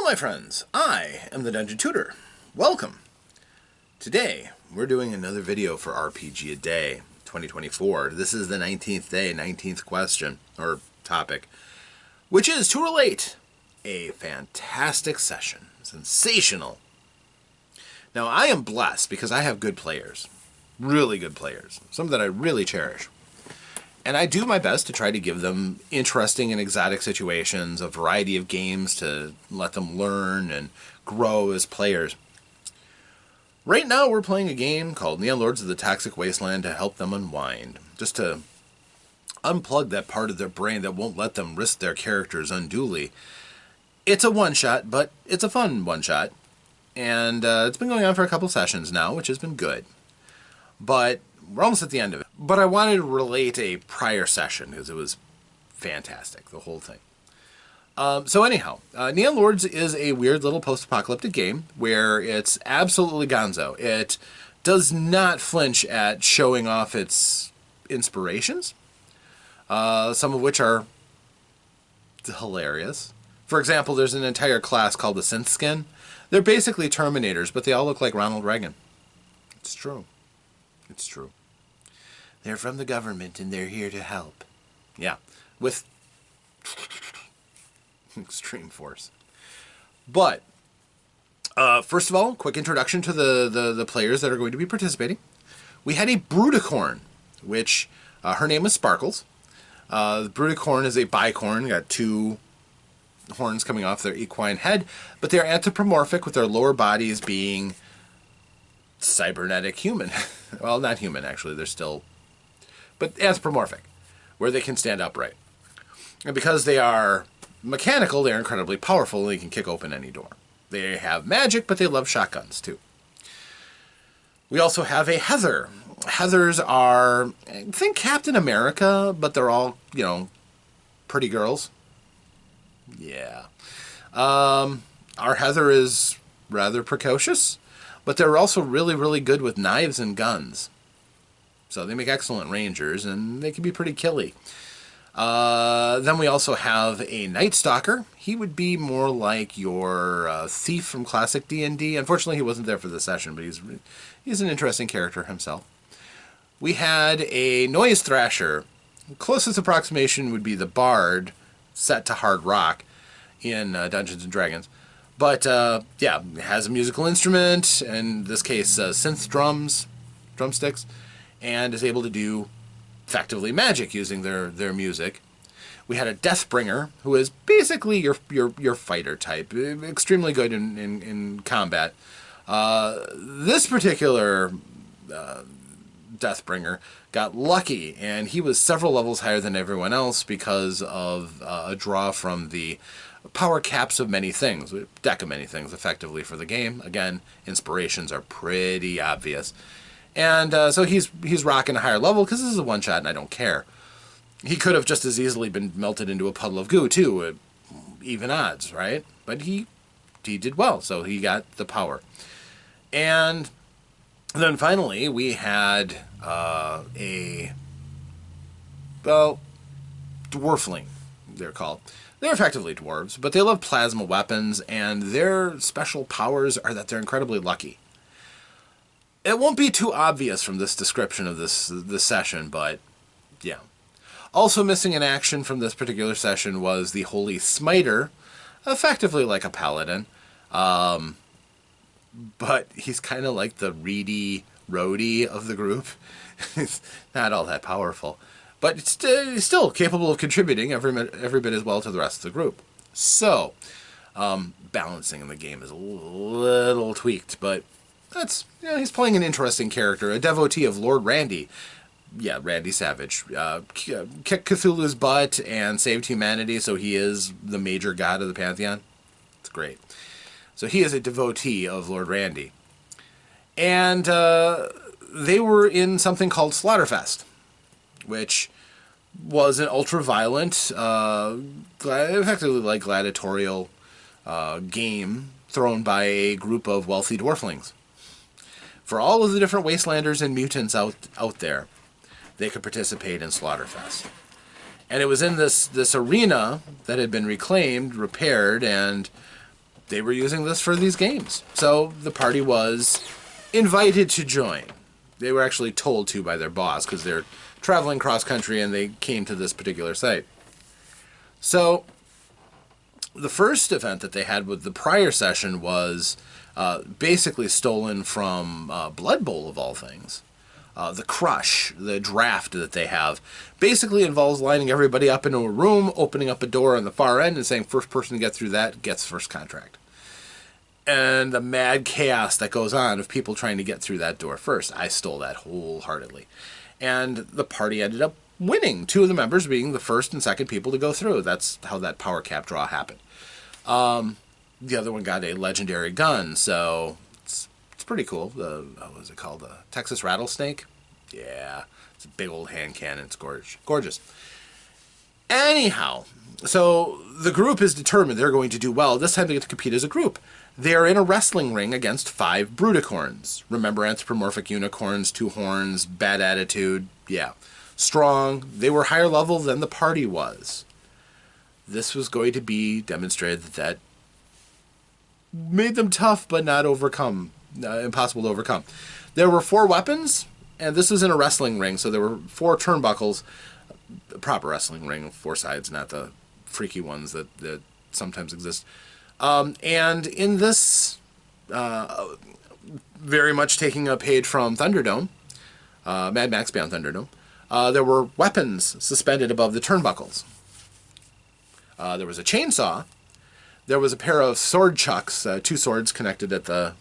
Hello my friends, I am the Dungeon Tutor. Welcome. Today we're doing another video for RPGaDay 2024. This is the 19th day, 19th question, or topic, which is to relate a fantastic session. Sensational. Now I am blessed because I have good players, really good players, some that I really cherish. And I do my best to try to give them interesting and exotic situations, a variety of games to let them learn and grow as players. Right now we're playing a game called Neon Lords of the Toxic Wasteland to help them unwind. Just to unplug that part of their brain that won't let them risk their characters unduly. It's a one-shot, but it's a fun one-shot. And it's been going on for a couple sessions now, which has been good. But we're almost at the end of it. But I wanted to relate a prior session because it was fantastic, the whole thing. So anyhow, Neon Lords is a weird little post-apocalyptic game where it's absolutely gonzo. It does not flinch at showing off its inspirations, some of which are hilarious. For example, there's an entire class called the Synth Skin. They're basically Terminators, but they all look like Ronald Reagan. It's true. It's true. They're from the government and they're here to help. Yeah, with extreme force. But, first of all, quick introduction to the players that are going to be participating. We had a Bruticorn, which, her name is Sparkles. The Bruticorn is a bicorn, got two horns coming off their equine head, but they're anthropomorphic with their lower bodies being cybernetic human. Well, not human, actually. They're still... but anthropomorphic, where they can stand upright. And because they are mechanical, they're incredibly powerful, and they can kick open any door. They have magic, but they love shotguns, too. We also have a Heather. Heathers are, think Captain America, but they're all, you know, pretty girls. Yeah. Our Heather is rather precocious, but they're also really, really good with knives and guns. So they make excellent rangers, and they can be pretty killy. Then we also have a Night Stalker. He would be more like your thief from classic D&D. Unfortunately, he wasn't there for the session, but he's an interesting character himself. We had a Noise Thrasher. The closest approximation would be the Bard, set to hard rock in Dungeons & Dragons. But, yeah, it has a musical instrument, in this case, synth drumsticks, and is able to do, effectively, magic using their music. We had a Deathbringer, who is basically your fighter type, extremely good in combat. This particular Deathbringer got lucky, and he was several levels higher than everyone else because of a draw from the power caps of many things, a deck of many things, effectively, for the game. Again, inspirations are pretty obvious. And so he's rocking a higher level because this is a one-shot and I don't care. He could have just as easily been melted into a puddle of goo, too, at even odds, right? But he did well, so he got the power. And then finally, we had dwarfling, they're called. They're effectively dwarves, but they love plasma weapons, and their special powers are that they're incredibly lucky. It won't be too obvious from this description of this session, but yeah. Also missing in action from this particular session was the Holy Smiter, effectively like a paladin. But he's kind of like the reedy roadie of the group. He's not all that powerful. But he's still capable of contributing every bit as well to the rest of the group. So, balancing in the game is a little tweaked, but that's, you know, he's playing an interesting character, a devotee of Lord Randy. Yeah, Randy Savage. Kicked Cthulhu's butt and saved humanity, so he is the major god of the Pantheon. It's great. So he is a devotee of Lord Randy. And they were in something called Slaughterfest, which was an ultra-violent, effectively like gladiatorial game thrown by a group of wealthy dwarflings. For all of the different wastelanders and mutants out there, they could participate in Slaughterfest. And it was in this arena that had been reclaimed, repaired, and they were using this for these games. So the party was invited to join. They were actually told to by their boss because they're traveling cross-country and they came to this particular site. So the first event that they had with the prior session was basically stolen from Blood Bowl, of all things. The Crush, the draft that they have, basically involves lining everybody up into a room, opening up a door on the far end, and saying first person to get through that gets first contract. And the mad chaos that goes on of people trying to get through that door first. I stole that wholeheartedly. And the party ended up winning, 2 of the members being the first and second people to go through. That's how that power cap draw happened. The other one got a legendary gun, so it's pretty cool. What was it called? The Texas Rattlesnake? Yeah, it's a big old hand cannon. It's gorgeous. Anyhow, so the group is determined they're going to do well. This time they get to compete as a group. They are in a wrestling ring against 5 Brudicorns. Remember anthropomorphic unicorns, 2 horns, bad attitude. Yeah, strong. They were higher level than the party was. This was going to be demonstrated that made them tough, but not impossible to overcome. There were 4 weapons, and this was in a wrestling ring, so there were 4 turnbuckles. A proper wrestling ring, 4 sides, not the freaky ones that sometimes exist. And in this, very much taking a page from Thunderdome, Mad Max Beyond Thunderdome, there were weapons suspended above the turnbuckles. There was a chainsaw. There was a pair of sword chucks, 2 swords connected at the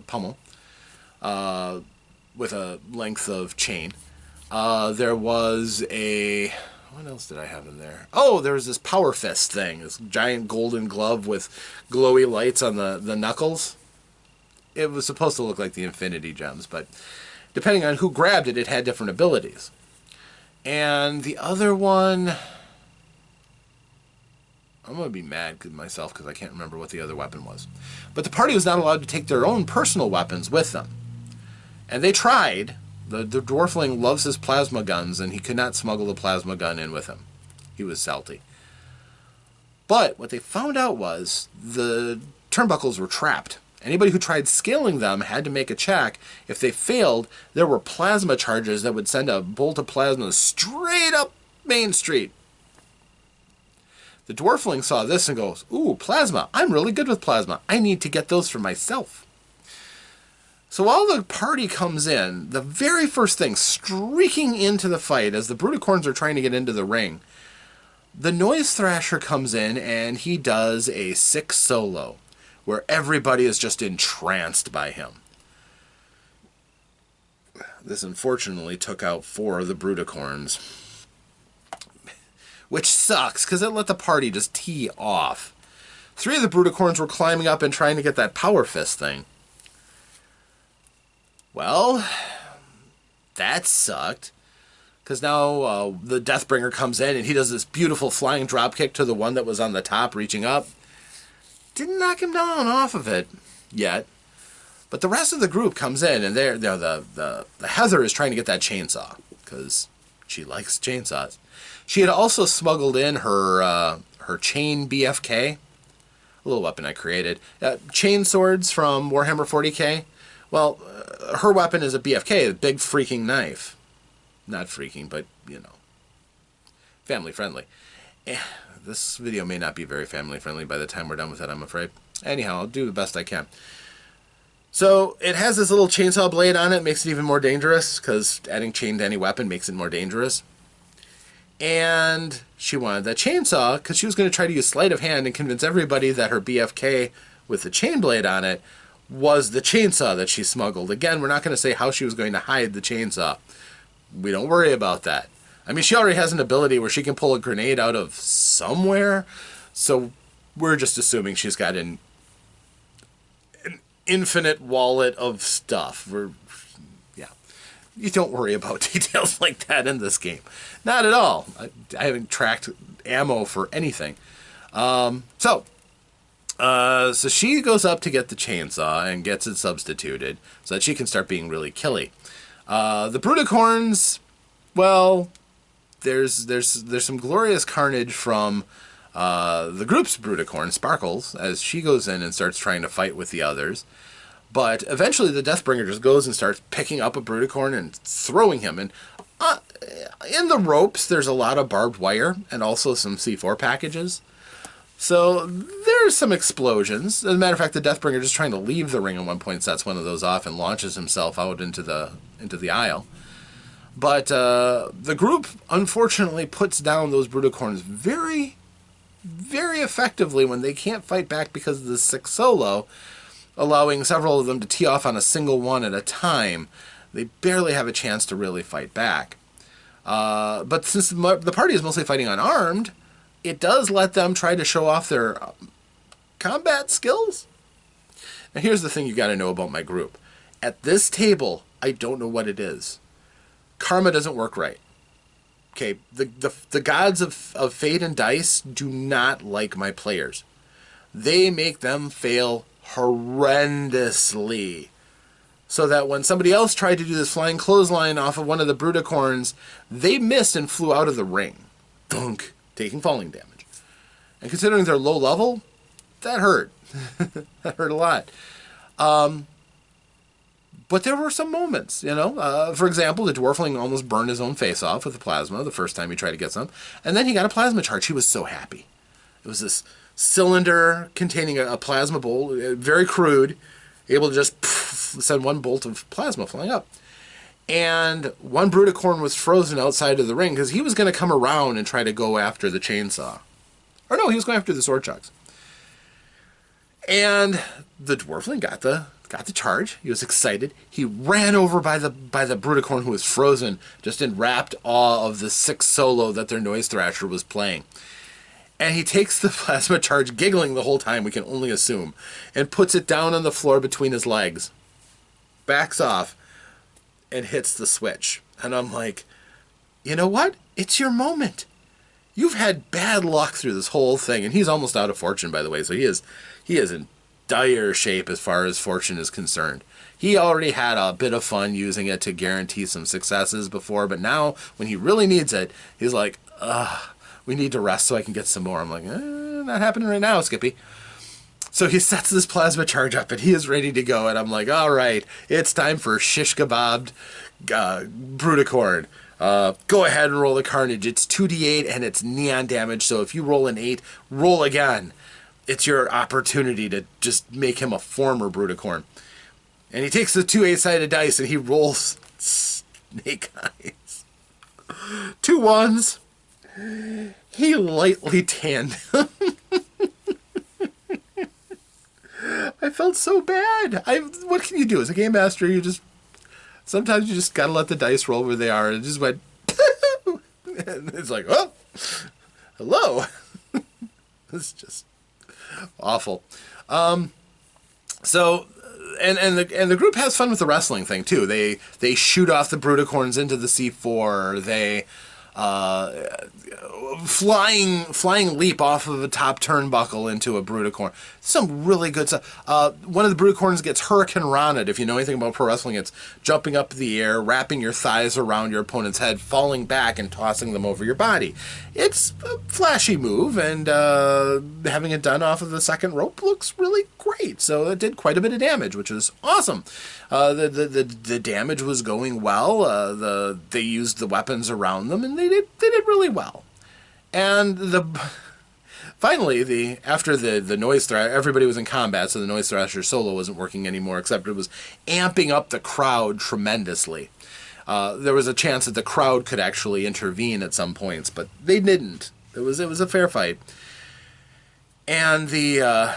pommel, with a length of chain. There was a... What else did I have in there? Oh, there was this power fist thing, this giant golden glove with glowy lights on the knuckles. It was supposed to look like the Infinity Gems, but depending on who grabbed it, it had different abilities. And the other one... I'm going to be mad at myself because I can't remember what the other weapon was. But the party was not allowed to take their own personal weapons with them. And they tried. The dwarfling loves his plasma guns, and he could not smuggle the plasma gun in with him. He was salty. But what they found out was the turnbuckles were trapped. Anybody who tried scaling them had to make a check. If they failed, there were plasma charges that would send a bolt of plasma straight up Main Street. The dwarfling saw this and goes, ooh, plasma. I'm really good with plasma. I need to get those for myself. So while the party comes in, the very first thing, streaking into the fight, as the Brudicorns are trying to get into the ring, the Noise Thrasher comes in and he does a 6 solo, where everybody is just entranced by him. This unfortunately took out 4 of the Brudicorns, which sucks, because it let the party just tee off. 3 of the Brudicorns were climbing up and trying to get that power fist thing. Well, that sucked, because now the Deathbringer comes in and he does this beautiful flying dropkick to the one that was on the top reaching up. Didn't knock him down off of it yet, but the rest of the group comes in and the Heather is trying to get that chainsaw because she likes chainsaws. She had also smuggled in her chain BFK, a little weapon I created. Chain swords from Warhammer 40k. Well, her weapon is a BFK, a big freaking knife. Not freaking, but, you know, family friendly. This video may not be very family friendly by the time we're done with it, I'm afraid. Anyhow, I'll do the best I can. So, it has this little chainsaw blade on it, makes it even more dangerous, because adding chain to any weapon makes it more dangerous. And she wanted that chainsaw, because she was going to try to use sleight of hand and convince everybody that her BFK with the chain blade on it was the chainsaw that she smuggled. Again, we're not going to say how she was going to hide the chainsaw. We don't worry about that. I mean, she already has an ability where she can pull a grenade out of somewhere, so we're just assuming she's got an infinite wallet of stuff. Yeah. You don't worry about details like that in this game. Not at all. I haven't tracked ammo for anything. So she goes up to get the chainsaw and gets it substituted so that she can start being really killy. The Brudicorns, well, there's some glorious carnage from the group's Brudicorn, Sparkles, as she goes in and starts trying to fight with the others. But eventually the Deathbringer just goes and starts picking up a Brudicorn and throwing him. And in the ropes, there's a lot of barbed wire and also some C4 packages. So there's some explosions. As a matter of fact, the Deathbringer just trying to leave the ring at one point sets one of those off and launches himself out into the aisle. But the group, unfortunately, puts down those Brudicorns very, very effectively when they can't fight back because of the 6 solo, allowing several of them to tee off on a single one at a time. They barely have a chance to really fight back. But since the party is mostly fighting unarmed, it does let them try to show off their combat skills. Now here's the thing you got to know about my group. At this table, I don't know what it is. Karma doesn't work right. Okay, the gods of fate and dice do not like my players. They make them fail horrendously. So that when somebody else tried to do this flying clothesline off of one of the Brudicorns, they missed and flew out of the ring. Dunk. Taking falling damage. And considering they're low level, that hurt. That hurt a lot. But there were some moments, you know. For example, the Dwarfling almost burned his own face off with the plasma the first time he tried to get some. And then he got a plasma charge. He was so happy. It was this cylinder containing a plasma bolt, very crude, able to just send one bolt of plasma flying up. And one Brudicorn was frozen outside of the ring because he was going to come around and try to go after the chainsaw. Or no, he was going after the sword chucks. And the Dwarfling got the charge. He was excited. He ran over by the Brudicorn who was frozen, just in rapt awe of the 6 solo that their Noise Thrasher was playing. And he takes the plasma charge, giggling the whole time, we can only assume, and puts it down on the floor between his legs. Backs off. And hits the switch. And I'm like, you know what? It's your moment. You've had bad luck through this whole thing. And he's almost out of fortune, by the way. So he is in dire shape as far as fortune is concerned. He already had a bit of fun using it to guarantee some successes before. But now, when he really needs it, he's like, we need to rest so I can get some more. I'm like, not happening right now, Skippy. So he sets this plasma charge up, and he is ready to go. And I'm like, all right, it's time for shish kebabbed Brudicorn. Go ahead and roll the carnage. It's 2d8, and it's neon damage. So if you roll an 8, roll again. It's your opportunity to just make him a former Brudicorn. And he takes the 2 8-sided dice, and he rolls snake eyes. 2 1s. He lightly tanned him. I felt so bad. What can you do? As a game master, sometimes you just gotta let the dice roll where they are. And it just went, and it's like, oh, hello. It's just awful. So, and the group has fun with the wrestling thing too. They shoot off the Brudicorns into the C4. They flying leap off of a top turnbuckle into a Brudicorn. Some really good stuff. One of the Brudicorns gets Hurricane Rana'd. If you know anything about pro wrestling, it's jumping up in the air, wrapping your thighs around your opponent's head, falling back, and tossing them over your body. It's a flashy move, and having it done off of the second rope looks really great. So it did quite a bit of damage, which was awesome. The damage was going well. They used the weapons around them, and they did really well. And finally, after the Noise Thrasher, everybody was in combat, so the Noise Thrasher solo wasn't working anymore, except it was amping up the crowd tremendously. There was a chance that the crowd could actually intervene at some points, but they didn't. It was a fair fight. And the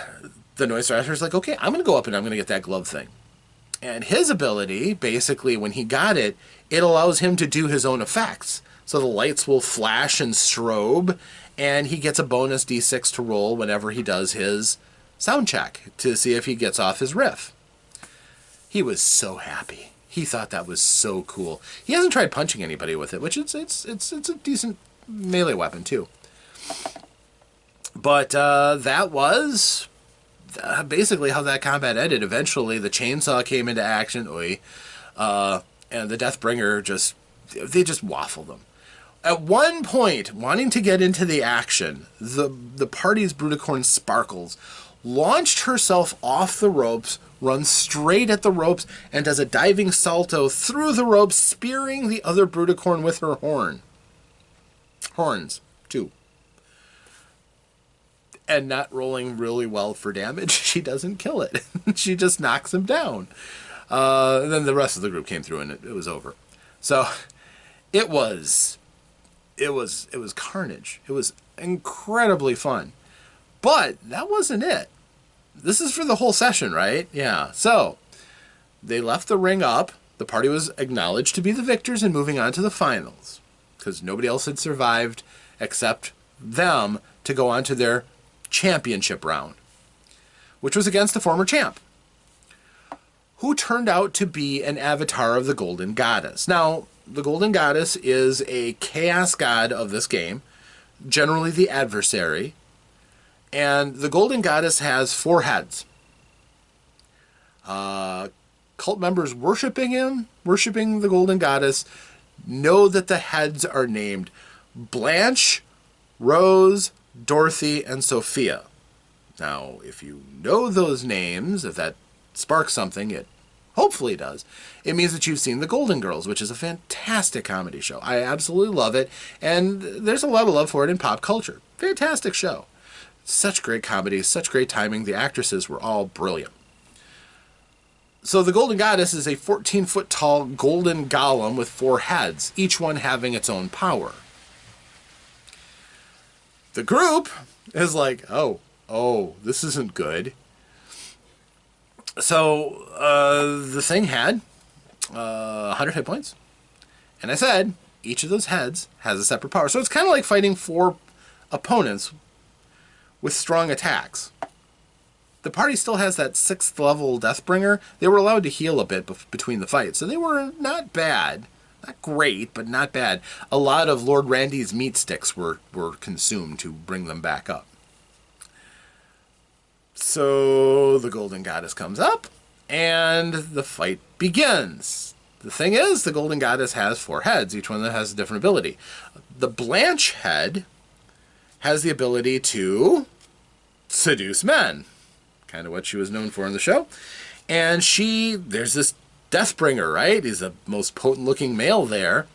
Noise Thrasher's like, okay, I'm going to go up and I'm going to get that glove thing. And his ability, basically, when he got it, it allows him to do his own effects. So the lights will flash and strobe, and he gets a bonus d6 to roll whenever he does his sound check to see if he gets off his riff. He was so happy. He thought that was so cool. He hasn't tried punching anybody with it, which it's a decent melee weapon too. But that was basically how that combat ended. Eventually, the chainsaw came into action, and the Deathbringer just waffled them. At one point, wanting to get into the action, the party's Bruticorn Sparkles launched herself off the ropes, runs straight at the ropes, and does a diving salto through the ropes, spearing the other Bruticorn with her horns, too. And not rolling really well for damage, she doesn't kill it. She just knocks him down. Then the rest of the group came through, and it was over. So it was carnage. It was incredibly fun. But that wasn't it. This is for the whole session, right? Yeah. So they left the ring up. The party was acknowledged to be the victors and moving on to the finals, because nobody else had survived except them to go on to their championship round, which was against the former champ, who turned out to be an avatar of the Golden Goddess. Now, the Golden Goddess is a chaos god of this game, generally the adversary, and the Golden Goddess has 4 heads. Cult members worshiping the Golden Goddess, know that the heads are named Blanche, Rose, Dorothy, and Sophia. Now, if you know those names, if that sparks something, it hopefully does, it means that you've seen The Golden Girls, which is a fantastic comedy show. I absolutely love it, and there's a lot of love for it in pop culture. Fantastic show. Such great comedy, such great timing. The actresses were all brilliant. So the Golden Goddess is a 14-foot tall golden golem with 4 heads, each one having its own power. The group is like, oh, this isn't good. So the thing had 100 hit points. And I said, each of those heads has a separate power. So it's kind of like fighting 4 opponents with strong attacks. The party still has that 6th level Deathbringer. They were allowed to heal a bit between the fights. So they were not bad. Not great, but not bad. A lot of Lord Randy's meat sticks were consumed to bring them back up. So the Golden Goddess comes up, and the fight begins. The thing is, the Golden Goddess has 4 heads, each one that has a different ability. The Blanche head has the ability to seduce men, kind of what she was known for in the show. And there's this Deathbringer, right? He's the most potent-looking male there.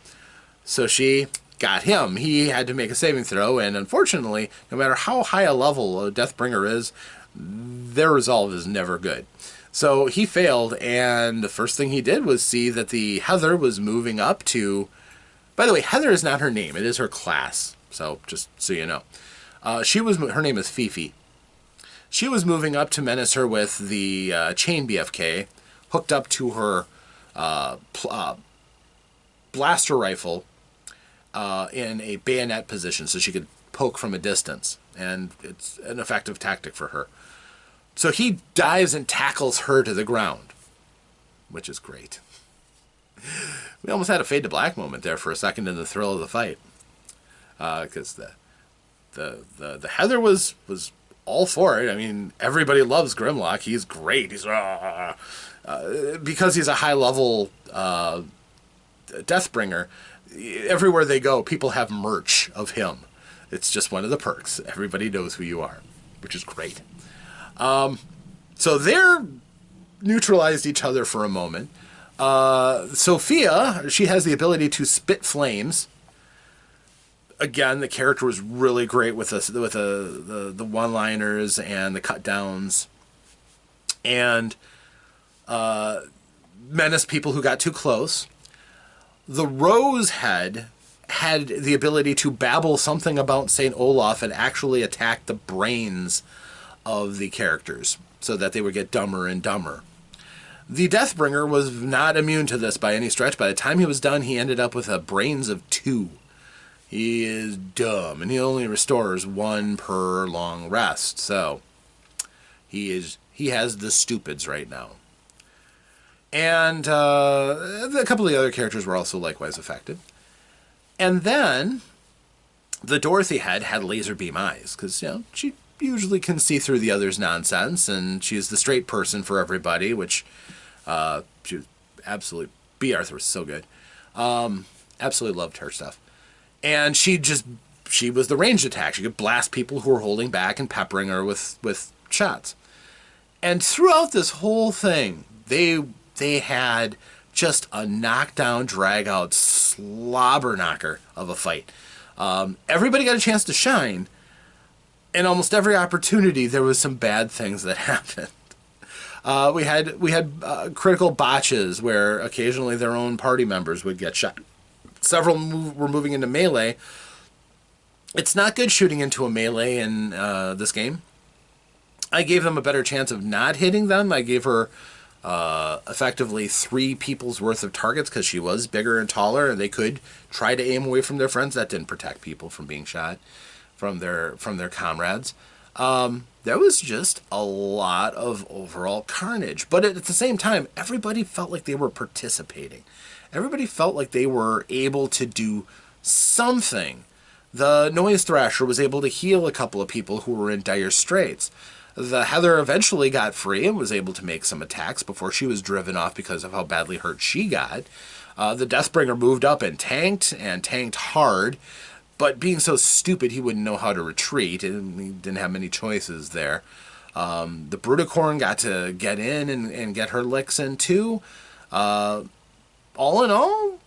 So she got him. He had to make a saving throw, and unfortunately, no matter how high a level a Deathbringer is, their resolve is never good. So he failed, and the first thing he did was see that the Heather was moving up to... By the way, Heather is not her name. It is her class. So just so you know. Her name is Fifi. She was moving up to menace her with the chain BFK hooked up to her blaster rifle in a bayonet position so she could poke from a distance. And it's an effective tactic for her. So he dives and tackles her to the ground, which is great. We almost had a fade to black moment there for a second in the thrill of the fight, because the Heather was all for it. I mean, everybody loves Grimlock. He's great. He's because he's a high level Deathbringer. Everywhere they go, people have merch of him. It's just one of the perks. Everybody knows who you are, which is great. So they're neutralized each other for a moment. Sophia, she has the ability to spit flames. Again, the character was really great with the one-liners and the cut-downs. And menace people who got too close. The Rose head had the ability to babble something about St. Olaf and actually attack the brains of the characters so that they would get dumber and dumber. The Deathbringer was not immune to this by any stretch. By the time he was done, he ended up with a brains of 2. He is dumb, and he only restores 1 per long rest. So he has the stupids right now. And a couple of the other characters were also likewise affected. And then the Dorothy head had laser beam eyes, because she usually can see through the other's nonsense, and she's the straight person for everybody, which she was absolutely... B. Arthur was so good. Absolutely loved her stuff. And she was the ranged attack. She could blast people who were holding back and peppering her with shots. And throughout this whole thing, they had just a knockdown, drag-out, slobber knocker of a fight. Everybody got a chance to shine, and almost every opportunity there was some bad things that happened. We had critical botches where occasionally their own party members would get shot. Several were moving into melee. It's not good shooting into a melee in this game. I gave them a better chance of not hitting them. I gave her effectively 3 people's worth of targets because she was bigger and taller, and they could try to aim away from their friends. That didn't protect people from being shot from their comrades. There was just a lot of overall carnage, but at the same time, everybody felt like they were participating. Everybody felt like they were able to do something. The Noise Thrasher was able to heal a couple of people who were in dire straits. The Heather eventually got free and was able to make some attacks before she was driven off because of how badly hurt she got. The Deathbringer moved up and tanked hard, but being so stupid he wouldn't know how to retreat, and he didn't have many choices there. The Bruticorn got to get in and get her licks in too. All in all,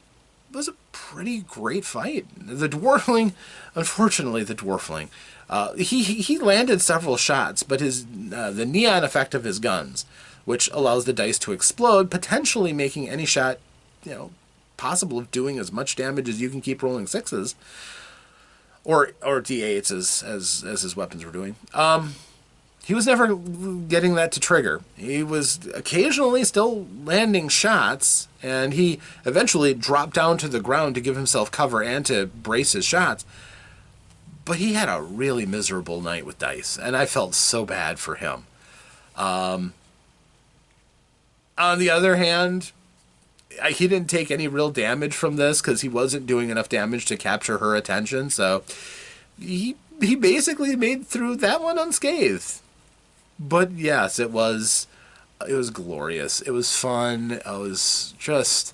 it was a pretty great fight. The Dwarfling, unfortunately, he landed several shots, but the neon effect of his guns, which allows the dice to explode, potentially making any shot, possible of doing as much damage as you can keep rolling 6s, or D8s as his weapons were doing. He was never getting that to trigger. He was occasionally still landing shots, and he eventually dropped down to the ground to give himself cover and to brace his shots. But he had a really miserable night with dice, and I felt so bad for him. On the other hand, he didn't take any real damage from this because he wasn't doing enough damage to capture her attention, so he basically made through that one unscathed. But yes, it was glorious. It was fun. I was just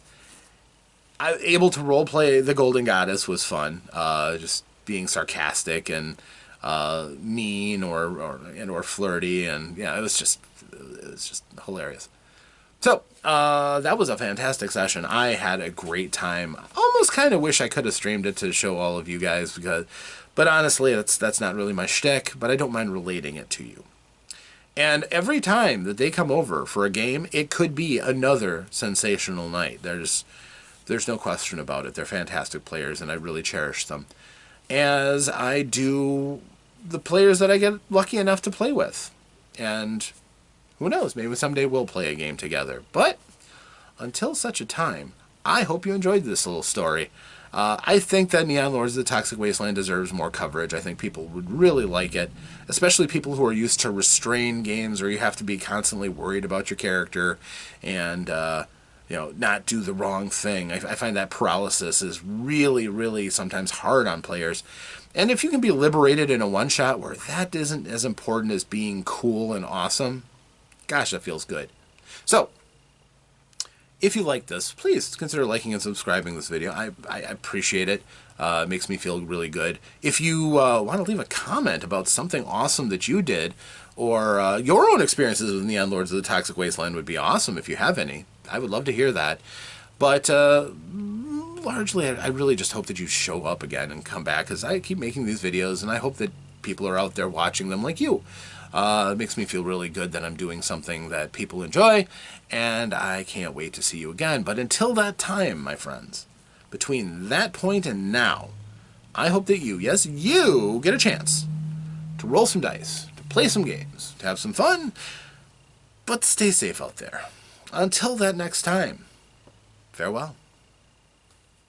able to roleplay the Golden Goddess was fun. Just being sarcastic and mean or flirty, and it was just hilarious. So that was a fantastic session. I had a great time. Almost kind of wish I could have streamed it to show all of you guys, but honestly, that's not really my shtick. But I don't mind relating it to you. And every time that they come over for a game, it could be another sensational night. There's no question about it. They're fantastic players, and I really cherish them, as I do the players that I get lucky enough to play with. And who knows, maybe someday we'll play a game together. But until such a time, I hope you enjoyed this little story. I think that Neon Lords of the Toxic Wasteland deserves more coverage. I think people would really like it, especially people who are used to restrained games where you have to be constantly worried about your character and not do the wrong thing. I find that paralysis is really, really sometimes hard on players. And if you can be liberated in a one-shot where that isn't as important as being cool and awesome, gosh, that feels good. So, if you like this, please consider liking and subscribing this video. I appreciate it. It makes me feel really good. If you want to leave a comment about something awesome that you did, or your own experiences with Neon Lords of the Toxic Wasteland would be awesome if you have any. I would love to hear that. But largely, I really just hope that you show up again and come back, because I keep making these videos, and I hope that people are out there watching them like you. It makes me feel really good that I'm doing something that people enjoy, and I can't wait to see you again. But until that time, my friends, between that point and now, I hope that you, yes, you, get a chance to roll some dice, to play some games, to have some fun, but stay safe out there. Until that next time, farewell.